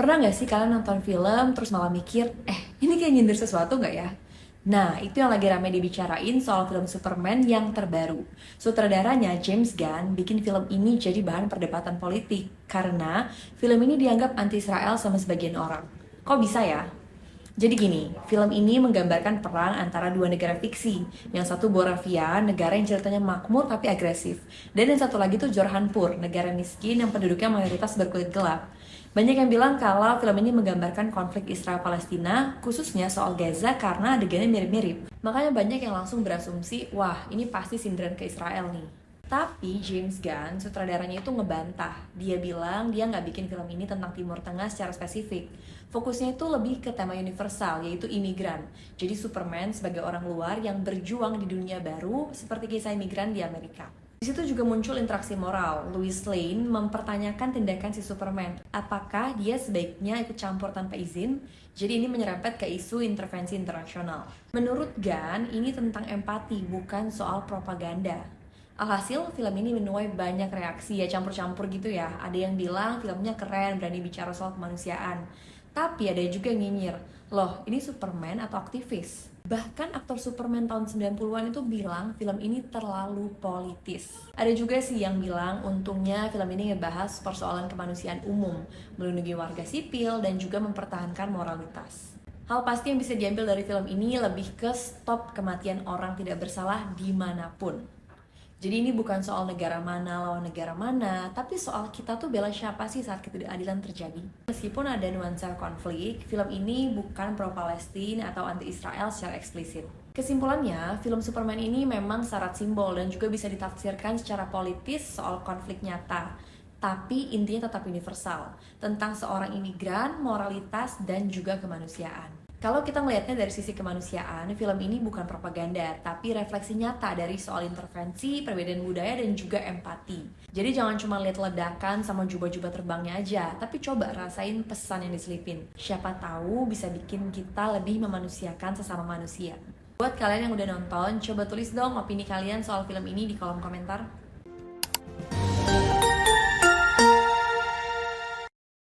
Pernah nggak sih kalian nonton film terus malah mikir, ini kayak nyindir sesuatu nggak ya? Nah, itu yang lagi rame dibicarain soal film Superman yang terbaru. Sutradaranya James Gunn bikin film ini jadi bahan perdebatan politik karena film ini dianggap anti-Israel sama sebagian orang. Kok bisa ya? Jadi gini, film ini menggambarkan perang antara dua negara fiksi. Yang satu Boravia, negara yang ceritanya makmur tapi agresif. Dan yang satu lagi tuh Jorhanpur, negara miskin yang penduduknya mayoritas berkulit gelap. Banyak yang bilang kalau film ini menggambarkan konflik Israel-Palestina, khususnya soal Gaza karena adegannya mirip-mirip. Makanya banyak yang langsung berasumsi, wah ini pasti sindiran ke Israel nih. Tapi James Gunn, sutradaranya itu ngebantah. Dia bilang dia nggak bikin film ini tentang Timur Tengah secara spesifik. Fokusnya itu lebih ke tema universal, yaitu imigran. Jadi Superman sebagai orang luar yang berjuang di dunia baru seperti kisah imigran di Amerika. Di situ juga muncul interaksi moral. Lois Lane mempertanyakan tindakan si Superman. Apakah dia sebaiknya ikut campur tanpa izin? Jadi ini menyerempet ke isu intervensi internasional. Menurut Gunn, ini tentang empati, bukan soal propaganda. Alhasil, film ini menuai banyak reaksi ya campur-campur gitu ya. Ada yang bilang filmnya keren, berani bicara soal kemanusiaan. Tapi ada juga yang nyinyir, loh ini Superman atau aktivis? Bahkan aktor Superman tahun 90-an itu bilang film ini terlalu politis. Ada juga sih yang bilang untungnya film ini ngebahas persoalan kemanusiaan umum, melindungi warga sipil dan juga mempertahankan moralitas. Hal pasti yang bisa diambil dari film ini lebih ke stop kematian orang tidak bersalah dimanapun. Jadi ini bukan soal negara mana lawan negara mana, tapi soal kita tuh bela siapa sih saat ketidakadilan terjadi. Meskipun ada nuansa konflik, film ini bukan pro-Palestina atau anti-Israel secara eksplisit. Kesimpulannya, film Superman ini memang syarat simbol dan juga bisa ditafsirkan secara politis soal konflik nyata. Tapi intinya tetap universal, tentang seorang imigran, moralitas, dan juga kemanusiaan. Kalau kita melihatnya dari sisi kemanusiaan, film ini bukan propaganda, tapi refleksi nyata dari soal intervensi, perbedaan budaya, dan juga empati. Jadi jangan cuma lihat ledakan sama jubah-jubah terbangnya aja, tapi coba rasain pesan yang diselipin. Siapa tahu bisa bikin kita lebih memanusiakan sesama manusia. Buat kalian yang udah nonton, coba tulis dong opini kalian soal film ini di kolom komentar.